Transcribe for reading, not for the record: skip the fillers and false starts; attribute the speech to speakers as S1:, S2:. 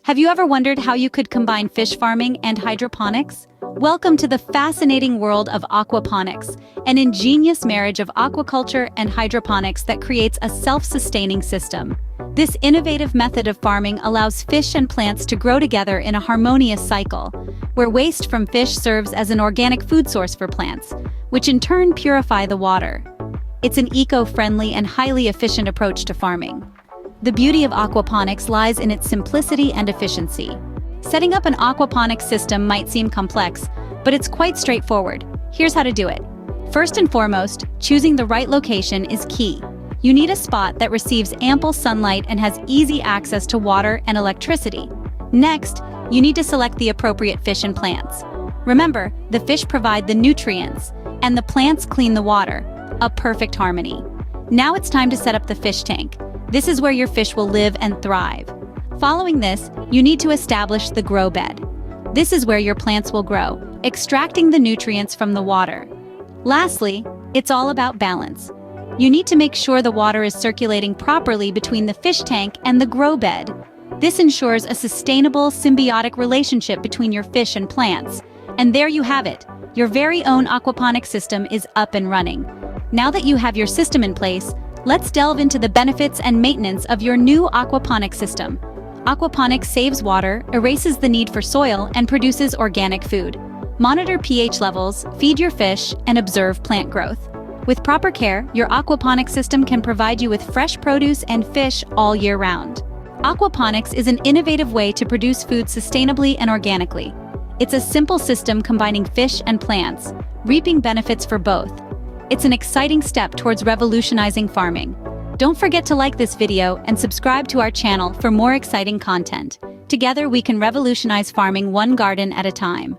S1: Have you ever wondered how you could combine fish farming and hydroponics? Welcome to the fascinating world of aquaponics, an ingenious marriage of aquaculture and hydroponics that creates a self-sustaining system. This innovative method of farming allows fish and plants to grow together in a harmonious cycle, where waste from fish serves as an organic food source for plants, which in turn purify the water. It's an eco-friendly and highly efficient approach to farming. The beauty of aquaponics lies in its simplicity and efficiency. Setting up an aquaponics system might seem complex, but it's quite straightforward. Here's how to do it. First and foremost, choosing the right location is key. You need a spot that receives ample sunlight and has easy access to water and electricity. Next, you need to select the appropriate fish and plants. Remember, the fish provide the nutrients, and the plants clean the water, a perfect harmony. Now it's time to set up the fish tank. This is where your fish will live and thrive. Following this, you need to establish the grow bed. This is where your plants will grow, extracting the nutrients from the water. Lastly, it's all about balance. You need to make sure the water is circulating properly between the fish tank and the grow bed. This ensures a sustainable, symbiotic relationship between your fish and plants. And there you have it. Your very own aquaponics system is up and running. Now that you have your system in place, let's delve into the benefits and maintenance of your new aquaponics system. Aquaponics saves water, erases the need for soil, and produces organic food. Monitor pH levels, feed your fish, and observe plant growth. With proper care, your aquaponics system can provide you with fresh produce and fish all year round. Aquaponics is an innovative way to produce food sustainably and organically. It's a simple system combining fish and plants, reaping benefits for both. It's an exciting step towards revolutionizing farming. Don't forget to like this video and subscribe to our channel for more exciting content. Together we can revolutionize farming one garden at a time.